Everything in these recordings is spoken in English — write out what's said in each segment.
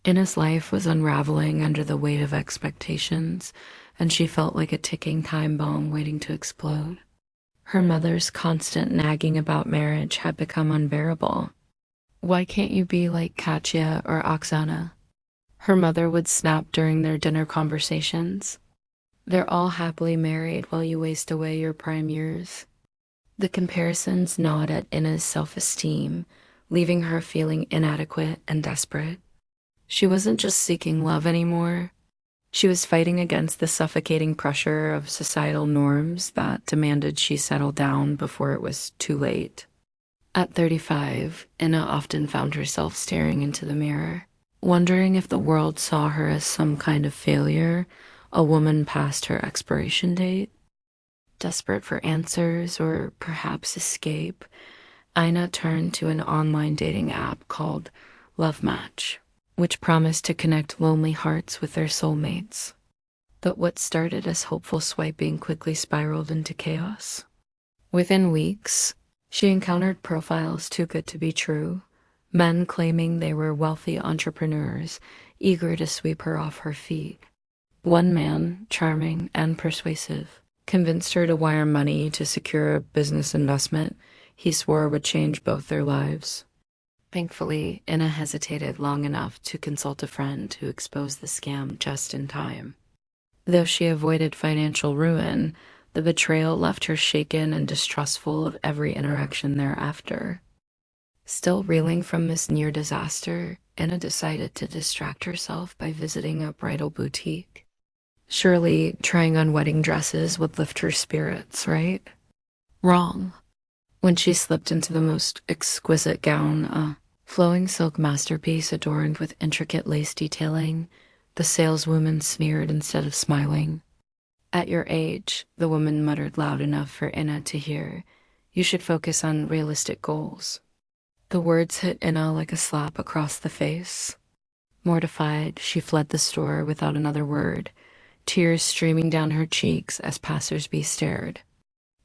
Ina's life was unraveling under the weight of expectations, and she felt like a ticking time bomb waiting to explode. Her mother's constant nagging about marriage had become unbearable. "Why can't you be like Katya or Oksana?" her mother would snap during their dinner conversations. "They're all happily married while you waste away your prime years." The comparisons gnawed at Ina's self-esteem, leaving her feeling inadequate and desperate. She wasn't just seeking love anymore. She was fighting against the suffocating pressure of societal norms that demanded she settle down before it was too late. At 35, Ina often found herself staring into the mirror, wondering if the world saw her as some kind of failure, a woman past her expiration date. Desperate for answers or perhaps escape, Ina turned to an online dating app called Love Match, which promised to connect lonely hearts with their soulmates. But what started as hopeful swiping quickly spiraled into chaos. Within weeks, she encountered profiles too good to be true, men claiming they were wealthy entrepreneurs, eager to sweep her off her feet. One man, charming and persuasive, convinced her to wire money to secure a business investment he swore would change both their lives. Thankfully, Ina hesitated long enough to consult a friend who exposed the scam just in time. Though she avoided financial ruin, the betrayal left her shaken and distrustful of every interaction thereafter. Still reeling from this near disaster, Ina decided to distract herself by visiting a bridal boutique. Surely trying on wedding dresses would lift her spirits, right? Wrong. When she slipped into the most exquisite gown, a flowing silk masterpiece adorned with intricate lace detailing, the saleswoman sneered instead of smiling. "At your age," the woman muttered loud enough for Ina to hear, "you should focus on realistic goals." The words hit Ina like a slap across the face. Mortified, she fled the store without another word, tears streaming down her cheeks as passersby stared.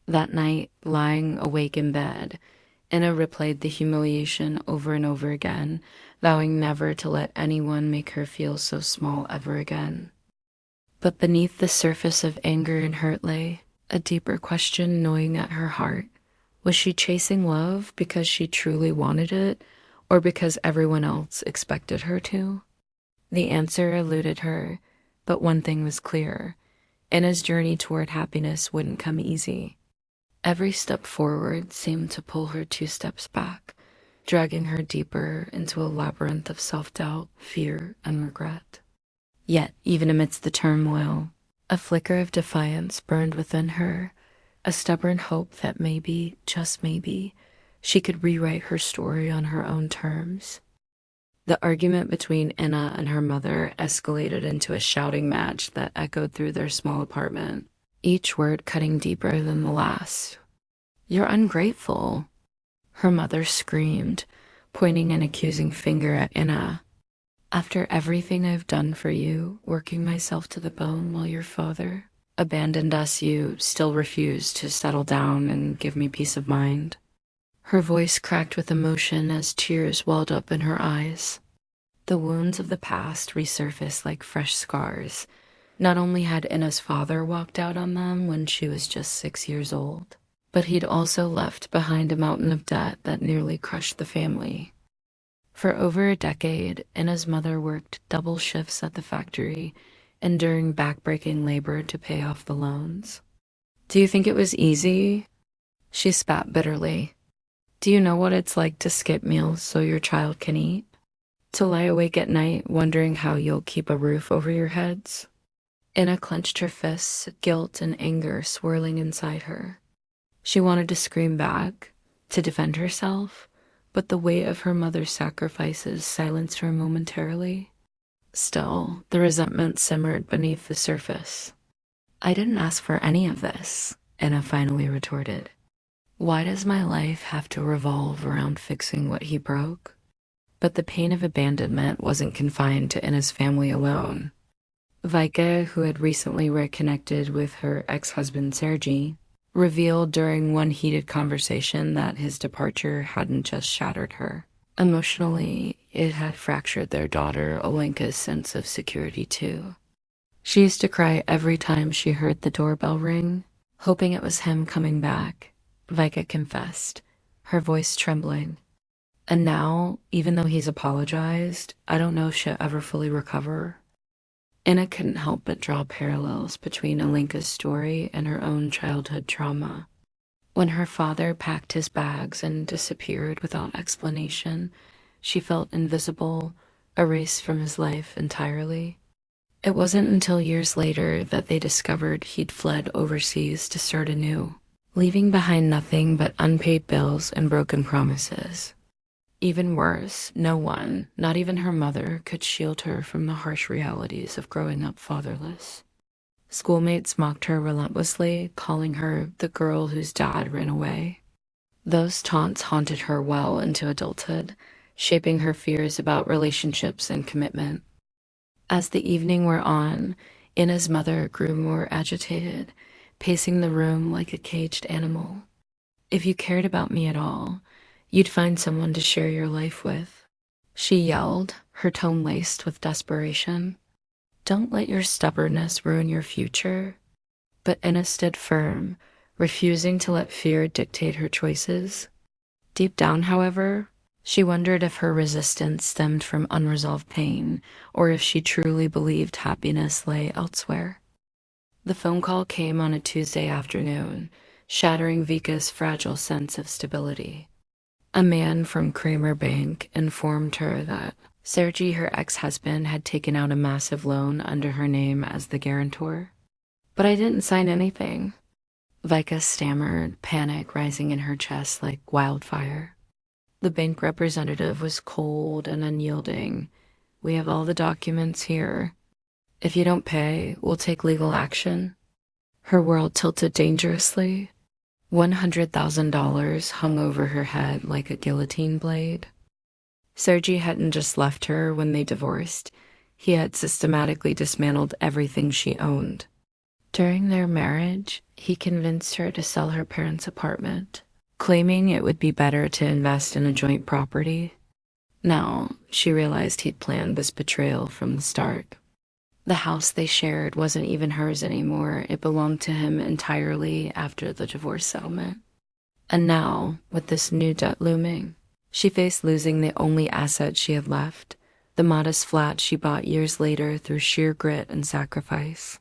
That night, lying awake in bed, Ina replayed the humiliation over and over again, vowing never to let anyone make her feel so small ever again. But beneath the surface of anger and hurt lay a deeper question gnawing at her heart. Was she chasing love because she truly wanted it, or because everyone else expected her to? The answer eluded her, but one thing was clear: Ina's journey toward happiness wouldn't come easy. Every step forward seemed to pull her 2 steps back, dragging her deeper into a labyrinth of self-doubt, fear, and regret. Yet, even amidst the turmoil, a flicker of defiance burned within her, a stubborn hope that maybe, just maybe, she could rewrite her story on her own terms. The argument between Ina and her mother escalated into a shouting match that echoed through their small apartment, each word cutting deeper than the last. "You're ungrateful," her mother screamed, pointing an accusing finger at Ina. "After everything I've done for you, working myself to the bone while your father abandoned us, you still refuse to settle down and give me peace of mind." Her voice cracked with emotion as tears welled up in her eyes. The wounds of the past resurfaced like fresh scars. Not only had Ina's father walked out on them when she was just 6 years old, but he'd also left behind a mountain of debt that nearly crushed the family. For over a decade, Ina's mother worked double shifts at the factory, enduring backbreaking labor to pay off the loans. "Do you think it was easy?" She spat bitterly. "Do you know what it's like to skip meals so your child can eat? To lie awake at night wondering how you'll keep a roof over your heads?" Ina clenched her fists, guilt and anger swirling inside her. She wanted to scream back, to defend herself, but the weight of her mother's sacrifices silenced her momentarily. Still, the resentment simmered beneath the surface. "I didn't ask for any of this," Ina finally retorted. "Why does my life have to revolve around fixing what he broke?" But the pain of abandonment wasn't confined to Ina's family alone. Vika, who had recently reconnected with her ex-husband Sergei, revealed during one heated conversation that his departure hadn't just shattered her emotionally, it had fractured their daughter Olenka's sense of security too. She used to cry every time she heard the doorbell ring, hoping it was him coming back, Vika confessed, her voice trembling. And now, even though he's apologized, I don't know if she'll ever fully recover. Anna couldn't help but draw parallels between Olenka's story and her own childhood trauma. When her father packed his bags and disappeared without explanation, she felt invisible, erased from his life entirely. It wasn't until years later that they discovered he'd fled overseas to start anew, leaving behind nothing but unpaid bills and broken promises. Even worse, no one, not even her mother, could shield her from the harsh realities of growing up fatherless. Schoolmates mocked her relentlessly, calling her the girl whose dad ran away. Those taunts haunted her well into adulthood, shaping her fears about relationships and commitment. As the evening wore on, Anna's mother grew more agitated, pacing the room like a caged animal. "If you cared about me at all, you'd find someone to share your life with," she yelled, her tone laced with desperation. "Don't let your stubbornness ruin your future." But Anna stood firm, refusing to let fear dictate her choices. Deep down, however, she wondered if her resistance stemmed from unresolved pain, or if she truly believed happiness lay elsewhere. The phone call came on a Tuesday afternoon, shattering Vika's fragile sense of stability. A man from Kramer Bank informed her that Sergei, her ex-husband, had taken out a massive loan under her name as the guarantor. "But I didn't sign anything," Vika stammered, panic rising in her chest like wildfire. The bank representative was cold and unyielding. "We have all the documents here. If you don't pay, we'll take legal action." Her world tilted dangerously. $100,000 hung over her head like a guillotine blade. Sergei hadn't just left her when they divorced. He had systematically dismantled everything she owned. During their marriage, he convinced her to sell her parents' apartment, claiming it would be better to invest in a joint property. Now, she realized he'd planned this betrayal from the start. The house they shared wasn't even hers anymore. It belonged to him entirely after the divorce settlement. And now, with this new debt looming, she faced losing the only asset she had left, the modest flat she bought years later through sheer grit and sacrifice.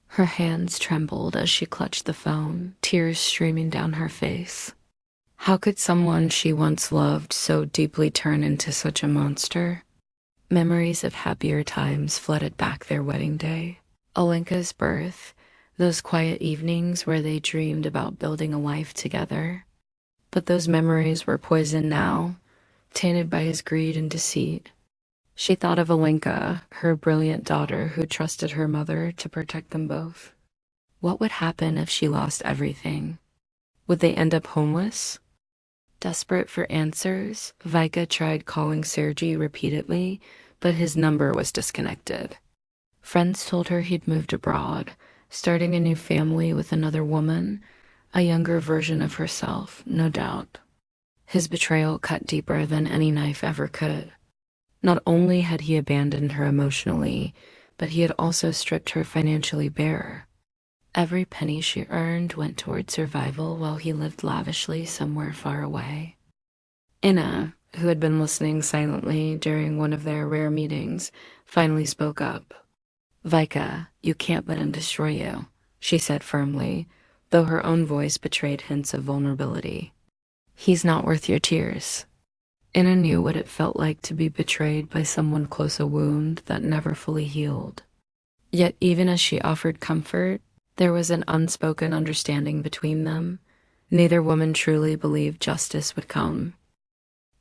Her hands trembled as she clutched the phone, tears streaming down her face. How could someone she once loved so deeply turn into such a monster? Memories of happier times flooded back their wedding day. Olenka's birth, those quiet evenings where they dreamed about building a life together. But those memories were poisoned now, tainted by his greed and deceit. She thought of Olenka, her brilliant daughter who trusted her mother to protect them both. What would happen if she lost everything? Would they end up homeless? Desperate for answers, Vika tried calling Sergei repeatedly, but his number was disconnected. Friends told her he'd moved abroad, starting a new family with another woman, a younger version of herself, no doubt. His betrayal cut deeper than any knife ever could. Not only had he abandoned her emotionally, but he had also stripped her financially bare. Every penny she earned went toward survival while he lived lavishly somewhere far away. Anna, who had been listening silently during one of their rare meetings, finally spoke up. "Vika, you can't let him destroy you," she said firmly, though her own voice betrayed hints of vulnerability. "He's not worth your tears." Anna knew what it felt like to be betrayed by someone close a wound that never fully healed. Yet even as she offered comfort, there was an unspoken understanding between them. Neither woman truly believed justice would come.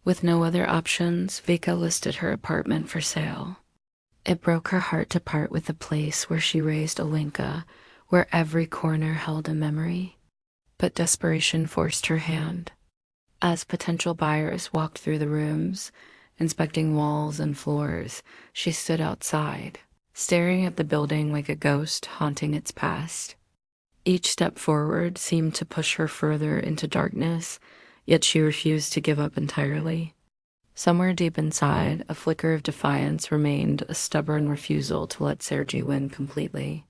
With no other options, Vika listed her apartment for sale. It broke her heart to part with the place where she raised Olenka, where every corner held a memory. But desperation forced her hand. As potential buyers walked through the rooms, inspecting walls and floors, she stood outside, staring at the building like a ghost haunting its past. Each step forward seemed to push her further into darkness, yet she refused to give up entirely. Somewhere deep inside, a flicker of defiance remained, a stubborn refusal to let Sergi win completely.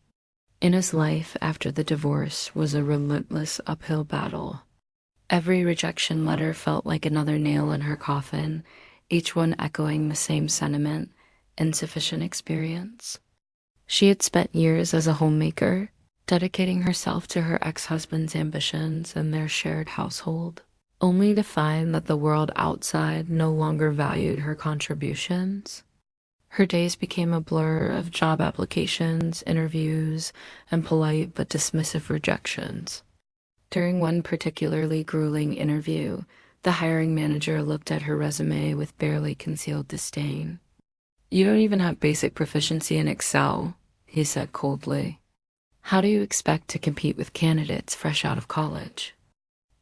Ina's life after the divorce was a relentless uphill battle. Every rejection letter felt like another nail in her coffin, each one echoing the same sentiment: insufficient experience. She had spent years as a homemaker, dedicating herself to her ex-husband's ambitions and their shared household, only to find that the world outside no longer valued her contributions. Her days became a blur of job applications, interviews, and polite but dismissive rejections. During one particularly grueling interview, the hiring manager looked at her resume with barely concealed disdain. "You don't even have basic proficiency in Excel," he said coldly. "How do you expect to compete with candidates fresh out of college?"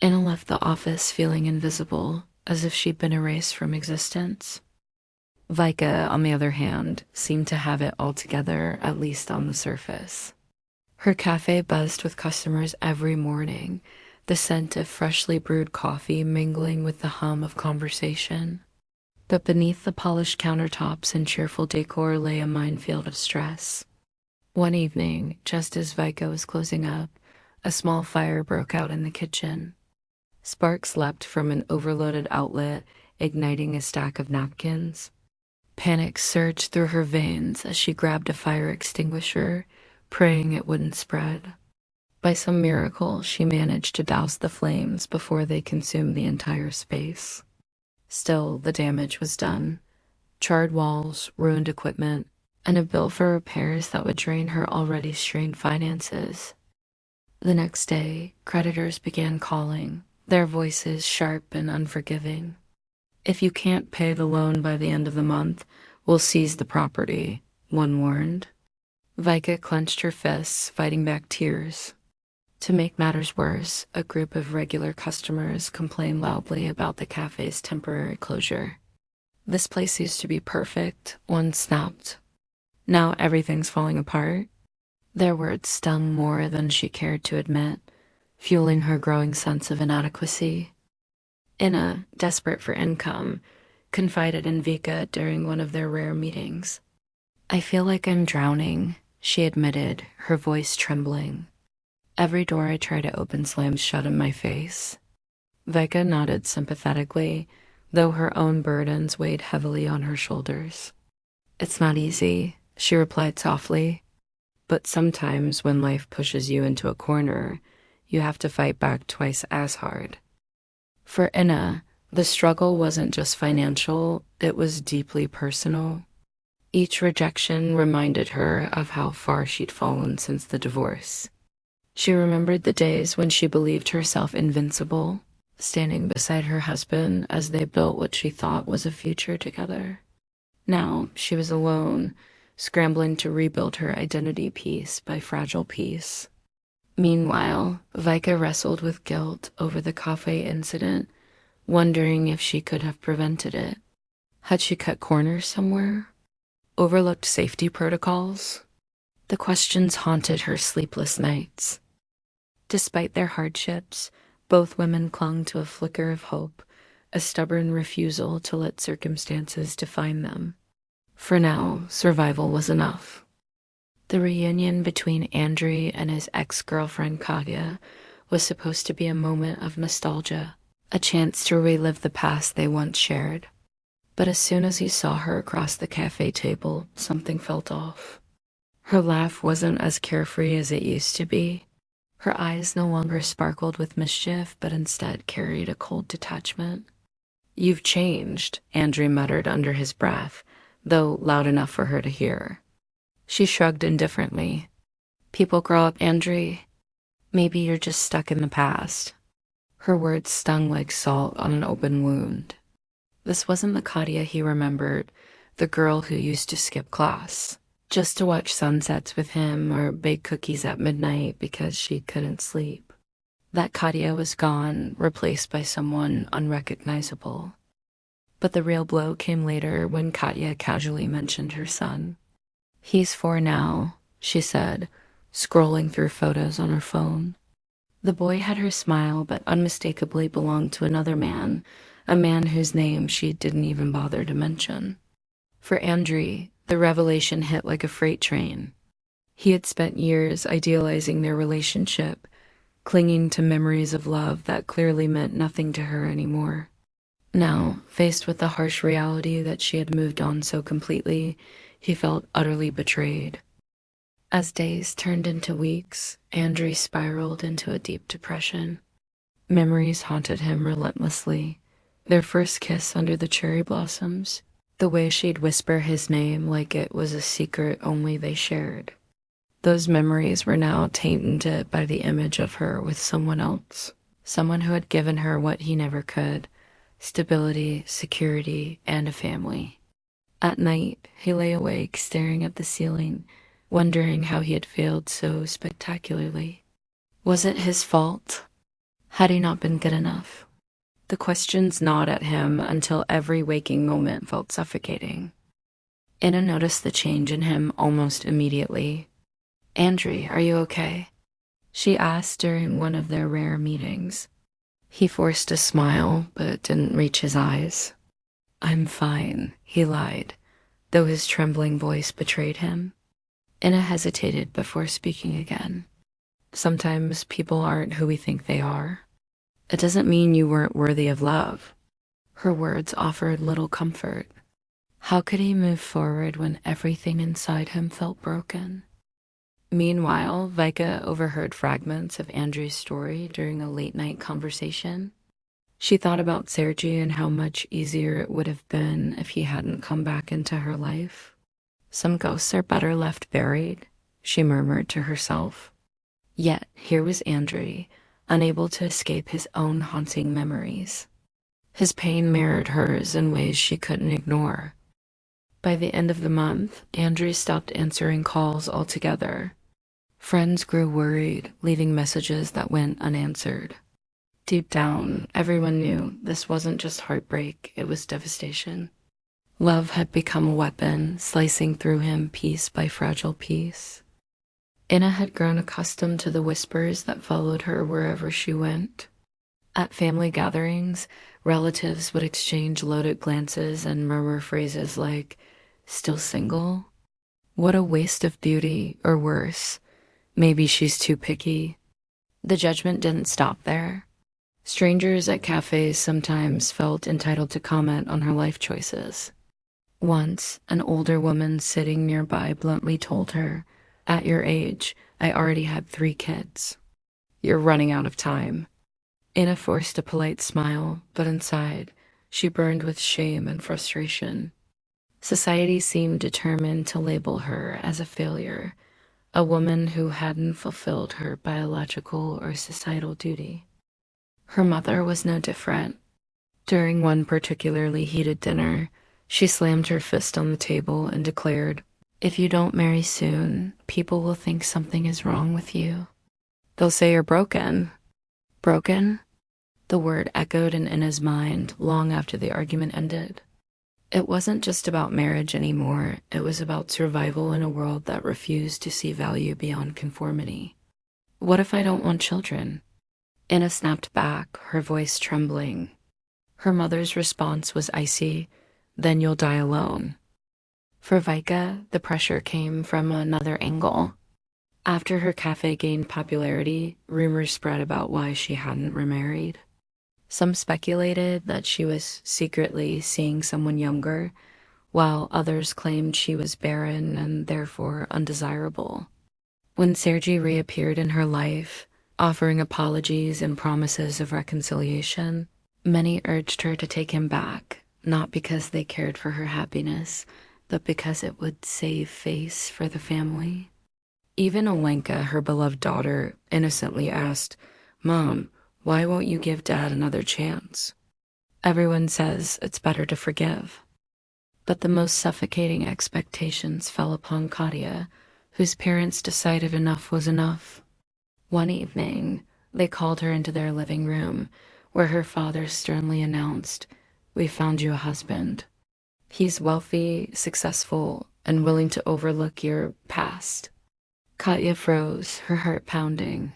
Anna left the office feeling invisible, as if she'd been erased from existence. Vika, on the other hand, seemed to have it all together, at least on the surface. Her cafe buzzed with customers every morning, the scent of freshly brewed coffee mingling with the hum of conversation. But beneath the polished countertops and cheerful decor lay a minefield of stress. One evening, just as Vika was closing up, a small fire broke out in the kitchen. Sparks leapt from an overloaded outlet, igniting a stack of napkins. Panic surged through her veins as she grabbed a fire extinguisher, praying it wouldn't spread. By some miracle, she managed to douse the flames before they consumed the entire space. Still, the damage was done. Charred walls, ruined equipment, and a bill for repairs that would drain her already strained finances. The next day, creditors began calling, their voices sharp and unforgiving. "If you can't pay the loan by the end of the month, we'll seize the property," one warned. Vika clenched her fists, fighting back tears. To make matters worse, a group of regular customers complained loudly about the cafe's temporary closure. "This place used to be perfect," one snapped. "Now everything's falling apart." Their words stung more than she cared to admit, fueling her growing sense of inadequacy. Inna, desperate for income, confided in Vika during one of their rare meetings. "I feel like I'm drowning," she admitted, her voice trembling. "Every door I try to open slams shut in my face." Vika nodded sympathetically, though her own burdens weighed heavily on her shoulders. "It's not easy," she replied softly. "But sometimes when life pushes you into a corner, you have to fight back twice as hard." For Inna, the struggle wasn't just financial, it was deeply personal. Each rejection reminded her of how far she'd fallen since the divorce. She remembered the days when she believed herself invincible, standing beside her husband as they built what she thought was a future together. Now she was alone, scrambling to rebuild her identity piece by fragile piece. Meanwhile, Vika wrestled with guilt over the cafe incident, wondering if she could have prevented it. Had she cut corners somewhere? Overlooked safety protocols? The questions haunted her sleepless nights. Despite their hardships, both women clung to a flicker of hope, a stubborn refusal to let circumstances define them. For now, survival was enough. The reunion between Andrew and his ex-girlfriend Katya was supposed to be a moment of nostalgia, a chance to relive the past they once shared. But as soon as he saw her across the cafe table, something felt off. Her laugh wasn't as carefree as it used to be. Her eyes no longer sparkled with mischief, but instead carried a cold detachment. "You've changed," Andrew muttered under his breath, though loud enough for her to hear. She shrugged indifferently. "People grow up, Andrew. Maybe you're just stuck in the past." Her words stung like salt on an open wound. This wasn't the Katya he remembered, the girl who used to skip class, just to watch sunsets with him or bake cookies at midnight because she couldn't sleep. That Katya was gone, replaced by someone unrecognizable. But the real blow came later when Katya casually mentioned her son. "He's 4 now," she said, scrolling through photos on her phone. The boy had her smile but unmistakably belonged to another man, a man whose name she didn't even bother to mention. For Andrew, the revelation hit like a freight train. He had spent years idealizing their relationship, clinging to memories of love that clearly meant nothing to her anymore. Now, faced with the harsh reality that she had moved on so completely, he felt utterly betrayed. As days turned into weeks, Andrew spiraled into a deep depression. Memories haunted him relentlessly. Their first kiss under the cherry blossoms, the way she'd whisper his name like it was a secret only they shared. Those memories were now tainted by the image of her with someone else, someone who had given her what he never could: stability, security, and a family. At night, he lay awake staring at the ceiling, wondering how he had failed so spectacularly. Was it his fault? Had he not been good enough? The questions gnawed at him until every waking moment felt suffocating. Anna noticed the change in him almost immediately. "Andrew, are you okay?" she asked during one of their rare meetings. He forced a smile, but didn't reach his eyes. "I'm fine," he lied, though his trembling voice betrayed him. Anna hesitated before speaking again. "Sometimes people aren't who we think they are. It doesn't mean you weren't worthy of love." Her words offered little comfort. How could he move forward when everything inside him felt broken? Meanwhile, Vika overheard fragments of Andrew's story during a late-night conversation. She thought about Sergei and how much easier it would have been if he hadn't come back into her life. "Some ghosts are better left buried," she murmured to herself. Yet here was Andrew, unable to escape his own haunting memories. His pain mirrored hers in ways she couldn't ignore. By the end of the month, Andrew stopped answering calls altogether. Friends grew worried, leaving messages that went unanswered. Deep down, everyone knew this wasn't just heartbreak, it was devastation. Love had become a weapon, slicing through him piece by fragile piece. Anna had grown accustomed to the whispers that followed her wherever she went. At family gatherings, relatives would exchange loaded glances and murmur phrases like, "Still single? What a waste of beauty," or worse, "Maybe she's too picky." The judgment didn't stop there. Strangers at cafes sometimes felt entitled to comment on her life choices. Once, an older woman sitting nearby bluntly told her, "At your age, I already had 3 kids. You're running out of time." Anna forced a polite smile, but inside, she burned with shame and frustration. Society seemed determined to label her as a failure, a woman who hadn't fulfilled her biological or societal duty. Her mother was no different. During one particularly heated dinner, she slammed her fist on the table and declared, "If you don't marry soon, people will think something is wrong with you. They'll say you're broken." Broken? The word echoed in Anna's mind long after the argument ended. It wasn't just about marriage anymore, it was about survival in a world that refused to see value beyond conformity. "What if I don't want children?" Anna snapped back, her voice trembling. Her mother's response was icy, "Then you'll die alone." For Vika, the pressure came from another angle. After her cafe gained popularity, rumors spread about why she hadn't remarried. Some speculated that she was secretly seeing someone younger, while others claimed she was barren and therefore undesirable. When Sergei reappeared in her life, offering apologies and promises of reconciliation, many urged her to take him back, not because they cared for her happiness, but because it would save face for the family. Even Olenka, her beloved daughter, innocently asked, "Mom, why won't you give Dad another chance?" Everyone says it's better to forgive. But the most suffocating expectations fell upon Katya, whose parents decided enough was enough. One evening, they called her into their living room, where her father sternly announced, "We found you a husband. He's wealthy, successful, and willing to overlook your past." Katya froze, her heart pounding.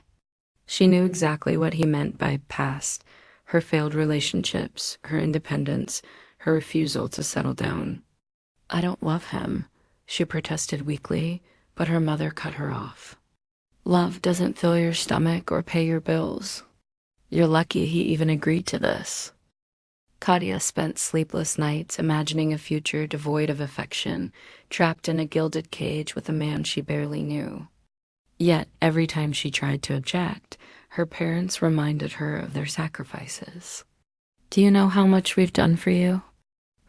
She knew exactly what he meant by past, Her failed relationships, her independence, her refusal to settle down. "I don't love him," she protested weakly, but her mother cut her off. "Love doesn't fill your stomach or pay your bills. You're lucky he even agreed to this." Katia spent sleepless nights imagining a future devoid of affection, trapped in a gilded cage with a man she barely knew. Yet, every time she tried to object, her parents reminded her of their sacrifices. "Do you know how much we've done for you?"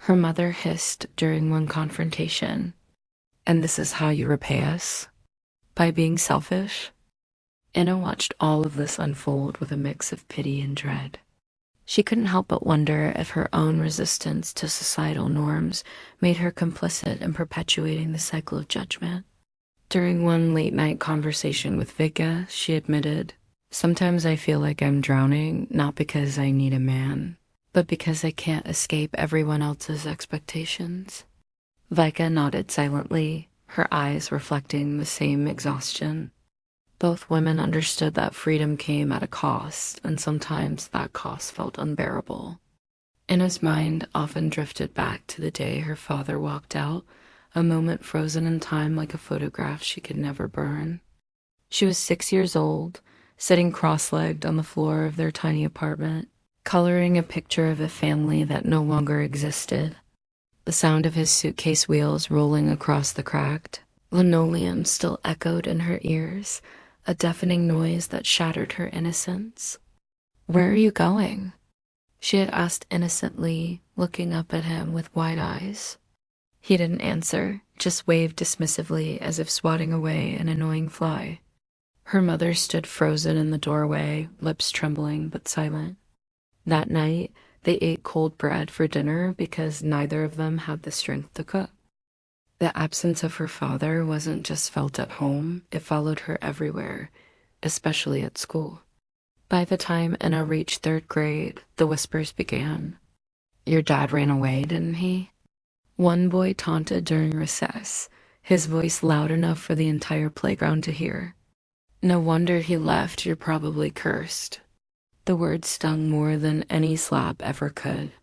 her mother hissed during one confrontation. "And this is how you repay us? By being selfish?" Anna watched all of this unfold with a mix of pity and dread. She couldn't help but wonder if her own resistance to societal norms made her complicit in perpetuating the cycle of judgment. During one late-night conversation with Vika, she admitted, "Sometimes I feel like I'm drowning, not because I need a man, but because I can't escape everyone else's expectations." Vika nodded silently, her eyes reflecting the same exhaustion. Both women understood that freedom came at a cost, and sometimes that cost felt unbearable. Anna's mind often drifted back to the day her father walked out, a moment frozen in time like a photograph she could never burn. She was 6 years old, sitting cross-legged on the floor of their tiny apartment, coloring a picture of a family that no longer existed. The sound of his suitcase wheels rolling across the cracked linoleum still echoed in her ears, a deafening noise that shattered her innocence. "Where are you going?" she had asked innocently, looking up at him with wide eyes. He didn't answer, just waved dismissively as if swatting away an annoying fly. Her mother stood frozen in the doorway, lips trembling but silent. That night, they ate cold bread for dinner because neither of them had the strength to cook. The absence of her father wasn't just felt at home, it followed her everywhere, especially at school. By the time Anna reached 3rd grade, the whispers began. "Your dad ran away, didn't he?" One boy taunted during recess, his voice loud enough for the entire playground to hear. "No wonder he left, you're probably cursed." The words stung more than any slap ever could.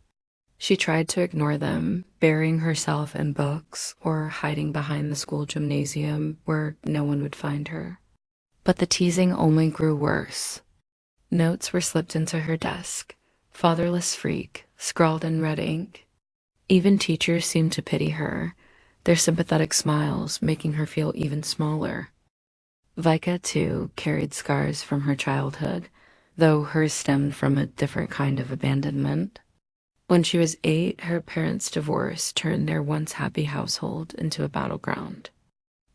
She tried to ignore them, burying herself in books or hiding behind the school gymnasium where no one would find her. But the teasing only grew worse. Notes were slipped into her desk, "Fatherless freak," scrawled in red ink. Even teachers seemed to pity her, their sympathetic smiles making her feel even smaller. Vika, too, carried scars from her childhood, though hers stemmed from a different kind of abandonment. When she was 8, her parents' divorce turned their once happy household into a battleground.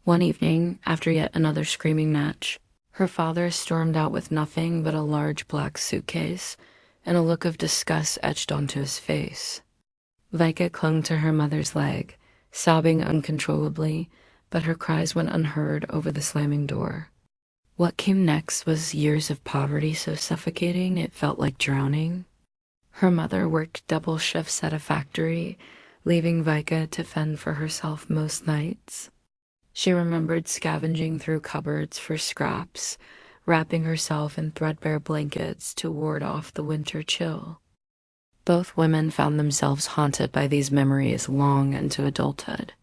One evening, after yet another screaming match, her father stormed out with nothing but a large black suitcase and a look of disgust etched onto his face. Vika clung to her mother's leg, sobbing uncontrollably, but her cries went unheard over the slamming door. What came next was years of poverty so suffocating it felt like drowning. Her mother worked double shifts at a factory, leaving Vika to fend for herself most nights. She remembered scavenging through cupboards for scraps, wrapping herself in threadbare blankets to ward off the winter chill. Both women found themselves haunted by these memories long into adulthood.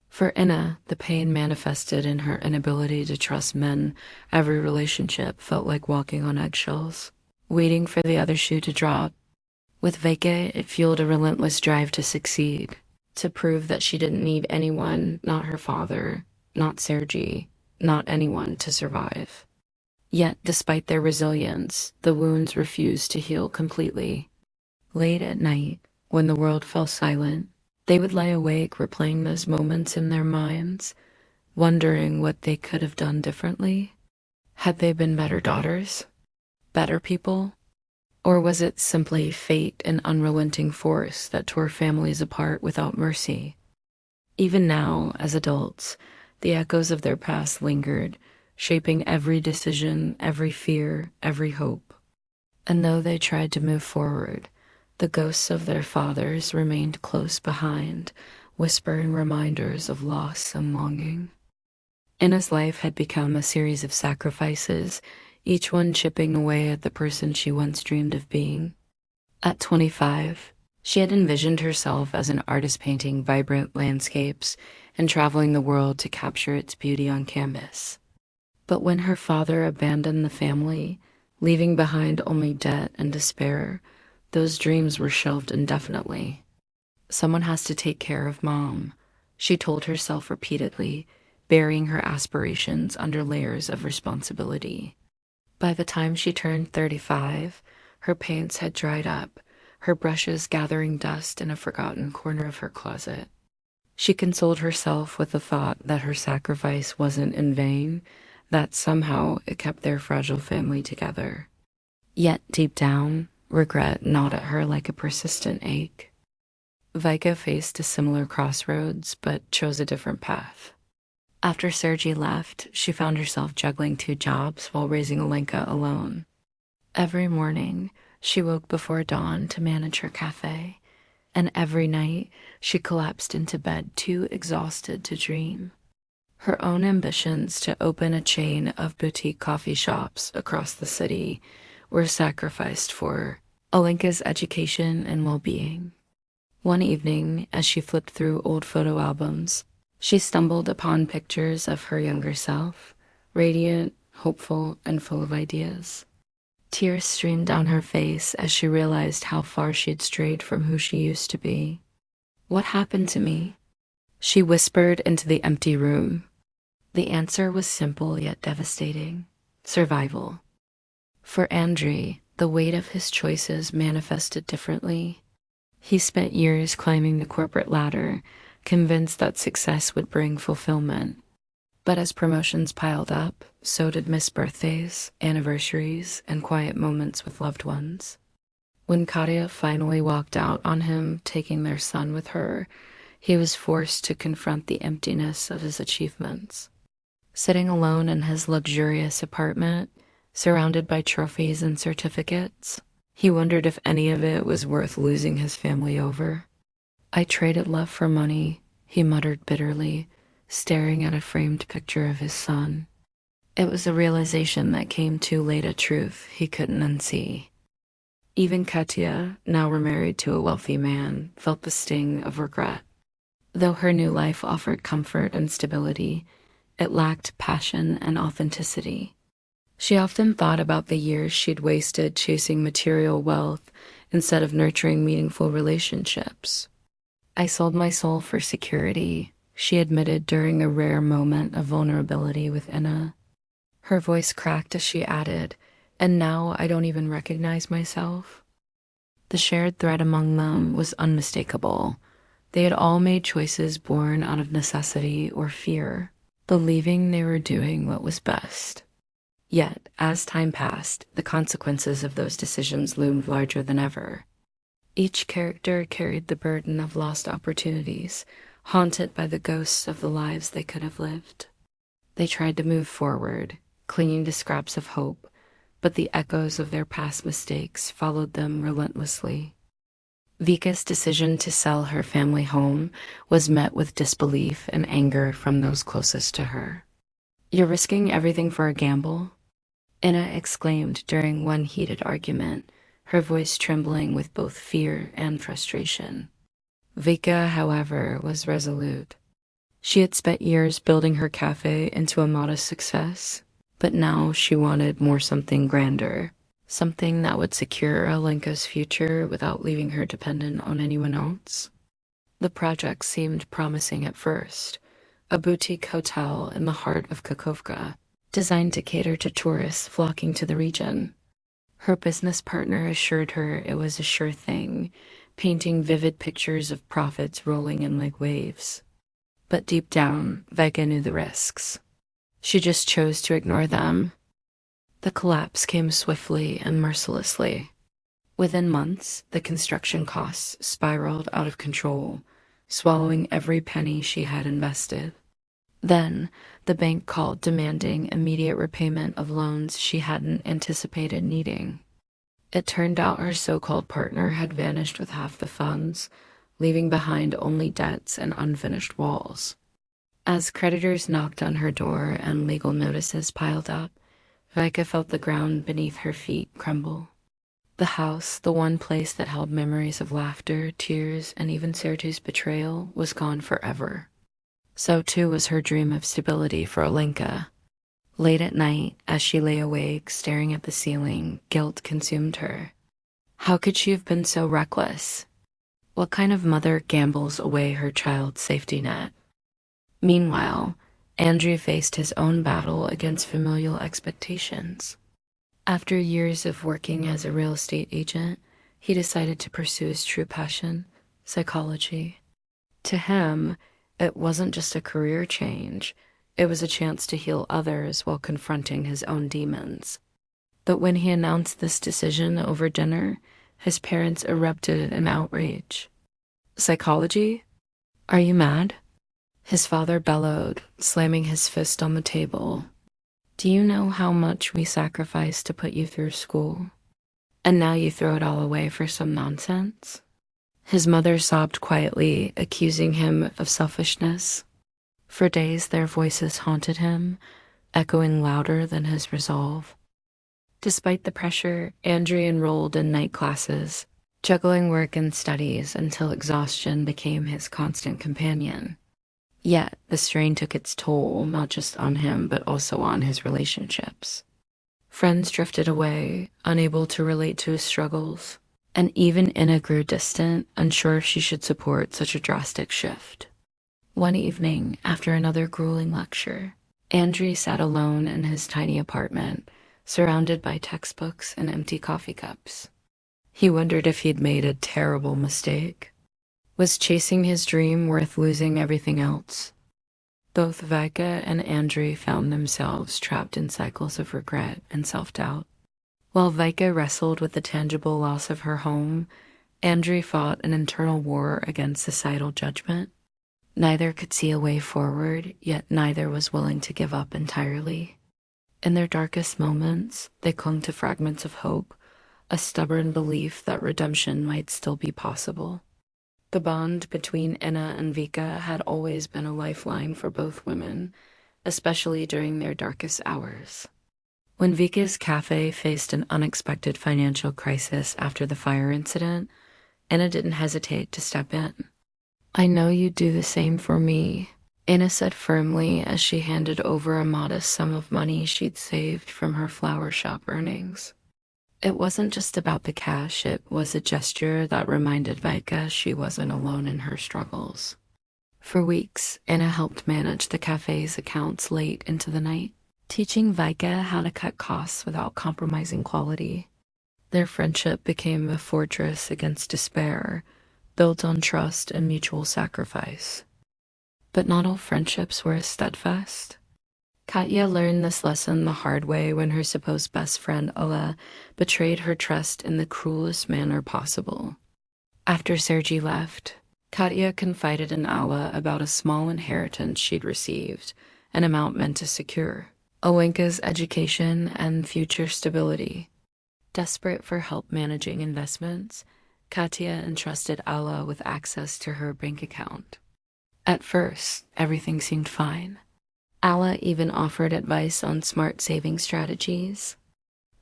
For Inna, the pain manifested in her inability to trust men. Every relationship felt like walking on eggshells, waiting for the other shoe to drop. With Vika, it fueled a relentless drive to succeed, to prove that she didn't need anyone, not her father, not Sergei, not anyone to survive. Yet, despite their resilience, the wounds refused to heal completely. Late at night, when the world fell silent, they would lie awake replaying those moments in their minds, wondering what they could have done differently. Had they been better daughters? Better people? Or was it simply fate and unrelenting force that tore families apart without mercy? Even now, as adults, the echoes of their past lingered, shaping every decision, every fear, every hope. And though they tried to move forward, the ghosts of their fathers remained close behind, whispering reminders of loss and longing. Inna's life had become a series of sacrifices, each one chipping away at the person she once dreamed of being. At 25, she had envisioned herself as an artist painting vibrant landscapes and traveling the world to capture its beauty on canvas. But when her father abandoned the family, leaving behind only debt and despair, those dreams were shelved indefinitely. Someone has to take care of Mom, she told herself repeatedly, burying her aspirations under layers of responsibility. By the time she turned 35, her paints had dried up, her brushes gathering dust in a forgotten corner of her closet. She consoled herself with the thought that her sacrifice wasn't in vain, that somehow it kept their fragile family together. Yet deep down, regret gnawed at her like a persistent ache. Vika faced a similar crossroads, but chose a different path. After Sergei left, she found herself juggling 2 jobs while raising Olenka alone. Every morning, she woke before dawn to manage her cafe, and every night she collapsed into bed too exhausted to dream. Her own ambitions to open a chain of boutique coffee shops across the city were sacrificed for Olenka's education and well-being. One evening, as she flipped through old photo albums, she stumbled upon pictures of her younger self, radiant, hopeful, and full of ideas. Tears streamed down her face as she realized how far she had strayed from who she used to be. "What happened to me?" she whispered into the empty room. The answer was simple yet devastating: survival. For Andrei, the weight of his choices manifested differently. He spent years climbing the corporate ladder, convinced that success would bring fulfillment. But as promotions piled up, so did missed birthdays, anniversaries, and quiet moments with loved ones. When Katya finally walked out on him, taking their son with her, he was forced to confront the emptiness of his achievements. Sitting alone in his luxurious apartment, surrounded by trophies and certificates, he wondered if any of it was worth losing his family over. "I traded love for money," he muttered bitterly, staring at a framed picture of his son. It was a realization that came too late, a truth he couldn't unsee. Even Katya, now remarried to a wealthy man, felt the sting of regret. Though her new life offered comfort and stability, it lacked passion and authenticity. She often thought about the years she'd wasted chasing material wealth instead of nurturing meaningful relationships. "I sold my soul for security," she admitted during a rare moment of vulnerability with Inna. Her voice cracked as she added, "And now I don't even recognize myself." The shared thread among them was unmistakable. They had all made choices born out of necessity or fear, believing they were doing what was best. Yet, as time passed, the consequences of those decisions loomed larger than ever. Each character carried the burden of lost opportunities, haunted by the ghosts of the lives they could have lived. They tried to move forward, clinging to scraps of hope, but the echoes of their past mistakes followed them relentlessly. Vika's decision to sell her family home was met with disbelief and anger from those closest to her. "You're risking everything for a gamble?" Inna exclaimed during one heated argument, her voice trembling with both fear and frustration. Vika, however, was resolute. She had spent years building her cafe into a modest success, but now she wanted more, something grander, something that would secure Alenka's future without leaving her dependent on anyone else. The project seemed promising at first, a boutique hotel in the heart of Kakovka, designed to cater to tourists flocking to the region. Her business partner assured her it was a sure thing, painting vivid pictures of profits rolling in like waves. But deep down, Vika knew the risks. She just chose to ignore them. The collapse came swiftly and mercilessly. Within months, the construction costs spiraled out of control, swallowing every penny she had invested. Then, the bank called demanding immediate repayment of loans she hadn't anticipated needing. It turned out her so-called partner had vanished with half the funds, leaving behind only debts and unfinished walls. As creditors knocked on her door and legal notices piled up, Vika felt the ground beneath her feet crumble. The house, the one place that held memories of laughter, tears, and even Sertu's betrayal, was gone forever. So too was her dream of stability for Olenka. Late at night, as she lay awake, staring at the ceiling, guilt consumed her. How could she have been so reckless? What kind of mother gambles away her child's safety net? Meanwhile, Andrew faced his own battle against familial expectations. After years of working as a real estate agent, he decided to pursue his true passion, psychology. To him, it wasn't just a career change, it was a chance to heal others while confronting his own demons. But when he announced this decision over dinner, his parents erupted in outrage. Psychology? Are you mad? His father bellowed, slamming his fist on the table. Do you know how much we sacrificed to put you through school? And now you throw it all away for some nonsense? His mother sobbed quietly, accusing him of selfishness. For days their voices haunted him, echoing louder than his resolve. Despite the pressure, Andrew enrolled in night classes, juggling work and studies until exhaustion became his constant companion. Yet, the strain took its toll, not just on him, but also on his relationships. Friends drifted away, unable to relate to his struggles, and even Inna grew distant, unsure if she should support such a drastic shift. One evening, after another grueling lecture, Andrew sat alone in his tiny apartment, surrounded by textbooks and empty coffee cups. He wondered if he'd made a terrible mistake. Was chasing his dream worth losing everything else? Both Vika and Andrew found themselves trapped in cycles of regret and self-doubt. While Vika wrestled with the tangible loss of her home, Andrew fought an internal war against societal judgment. Neither could see a way forward, yet neither was willing to give up entirely. In their darkest moments, they clung to fragments of hope, a stubborn belief that redemption might still be possible. The bond between Inna and Vika had always been a lifeline for both women, especially during their darkest hours. When Vika's cafe faced an unexpected financial crisis after the fire incident, Inna didn't hesitate to step in. I know you'd do the same for me, Inna said firmly as she handed over a modest sum of money she'd saved from her flower shop earnings. It wasn't just about the cash, it was a gesture that reminded Vika she wasn't alone in her struggles. For weeks, Inna helped manage the cafe's accounts late into the night, teaching Vika how to cut costs without compromising quality. Their friendship became a fortress against despair, built on trust and mutual sacrifice. But not all friendships were as steadfast. Katya learned this lesson the hard way when her supposed best friend, Ola, betrayed her trust in the cruelest manner possible. After Sergei left, Katya confided in Alla about a small inheritance she'd received, an amount meant to secure Olenka's education and future stability. Desperate for help managing investments, Katya entrusted Alla with access to her bank account. At first, everything seemed fine. Alla even offered advice on smart saving strategies.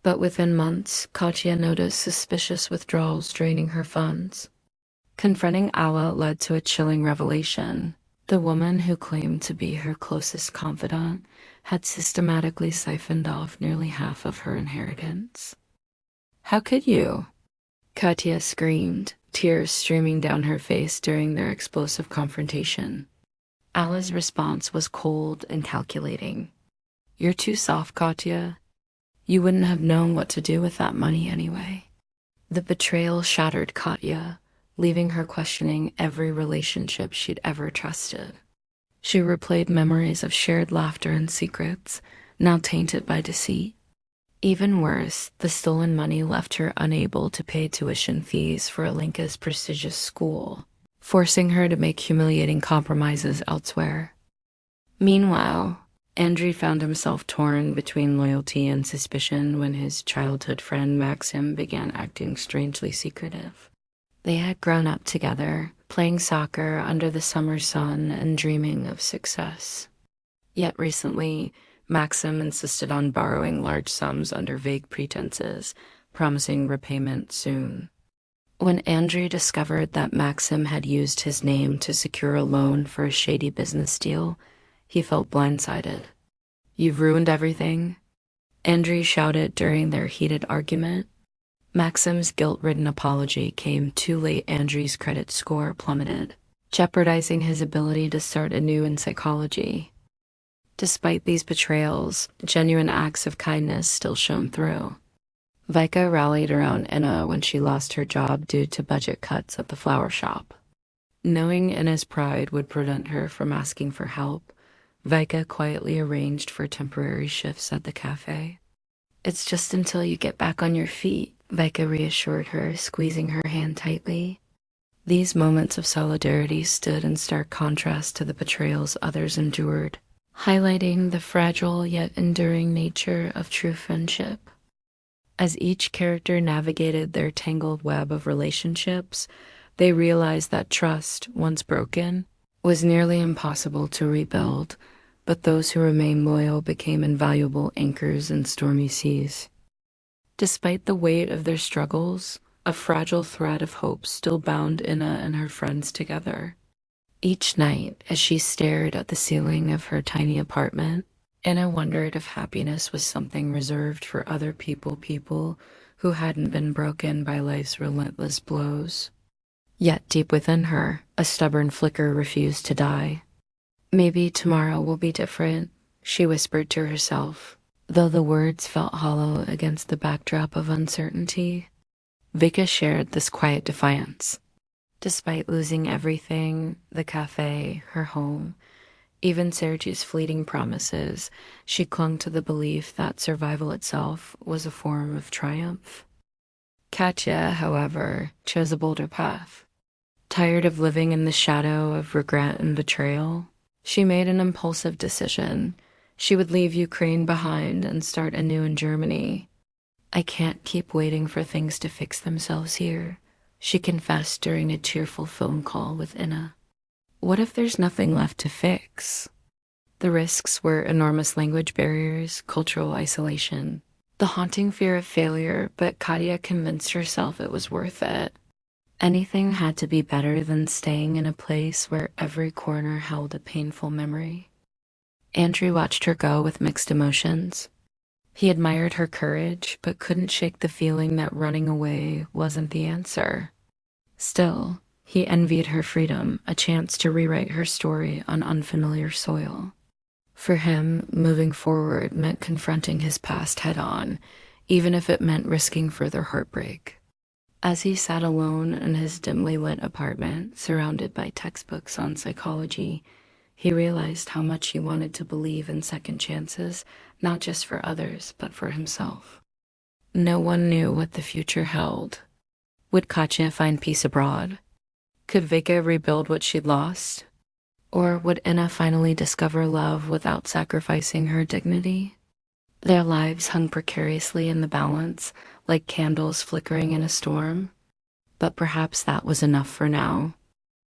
But within months, Katya noticed suspicious withdrawals draining her funds. Confronting Alla led to a chilling revelation. The woman who claimed to be her closest confidant had systematically siphoned off nearly half of her inheritance. How could you? Katya screamed, tears streaming down her face during their explosive confrontation. Alla's response was cold and calculating. You're too soft, Katya. You wouldn't have known what to do with that money anyway. The betrayal shattered Katya, leaving her questioning every relationship she'd ever trusted. She replayed memories of shared laughter and secrets, now tainted by deceit. Even worse, the stolen money left her unable to pay tuition fees for Olenka's prestigious school, forcing her to make humiliating compromises elsewhere. Meanwhile, Andrew found himself torn between loyalty and suspicion when his childhood friend Maxim began acting strangely secretive. They had grown up together, playing soccer under the summer sun and dreaming of success. Yet recently, Maxim insisted on borrowing large sums under vague pretenses, promising repayment soon. When Andrew discovered that Maxim had used his name to secure a loan for a shady business deal, he felt blindsided. "You've ruined everything," Andrew shouted during their heated argument. Maxim's guilt-ridden apology came too late. Andrew's credit score plummeted, jeopardizing his ability to start anew in psychology. Despite these betrayals, genuine acts of kindness still shone through. Vika rallied around Inna when she lost her job due to budget cuts at the flower shop. Knowing Inna's pride would prevent her from asking for help, Vika quietly arranged for temporary shifts at the cafe. "It's just until you get back on your feet," Vika reassured her, squeezing her hand tightly. These moments of solidarity stood in stark contrast to the betrayals others endured, highlighting the fragile yet enduring nature of true friendship. As each character navigated their tangled web of relationships, they realized that trust, once broken, was nearly impossible to rebuild, but those who remained loyal became invaluable anchors in stormy seas. Despite the weight of their struggles, a fragile thread of hope still bound Inna and her friends together. Each night, as she stared at the ceiling of her tiny apartment, Inna wondered if happiness was something reserved for other people who hadn't been broken by life's relentless blows. Yet deep within her, a stubborn flicker refused to die. "Maybe tomorrow will be different," she whispered to herself, though the words felt hollow against the backdrop of uncertainty. Vika shared this quiet defiance. Despite losing everything, the cafe, her home, even Sergi's fleeting promises, she clung to the belief that survival itself was a form of triumph. Katya, however, chose a bolder path. Tired of living in the shadow of regret and betrayal, she made an impulsive decision. She would leave Ukraine behind and start anew in Germany. "I can't keep waiting for things to fix themselves here," she confessed during a tearful phone call with Inna. What if there's nothing left to fix? The risks were enormous language barriers, cultural isolation, the haunting fear of failure, but Katya convinced herself it was worth it. Anything had to be better than staying in a place where every corner held a painful memory. Andrew watched her go with mixed emotions. He admired her courage, but couldn't shake the feeling that running away wasn't the answer. Still, he envied her freedom, a chance to rewrite her story on unfamiliar soil. For him, moving forward meant confronting his past head-on, even if it meant risking further heartbreak. As he sat alone in his dimly lit apartment, surrounded by textbooks on psychology, he realized how much he wanted to believe in second chances, not just for others, but for himself. No one knew what the future held. Would Katya find peace abroad? Could Vika rebuild what she'd lost? Or would Inna finally discover love without sacrificing her dignity? Their lives hung precariously in the balance, like candles flickering in a storm. But perhaps that was enough for now.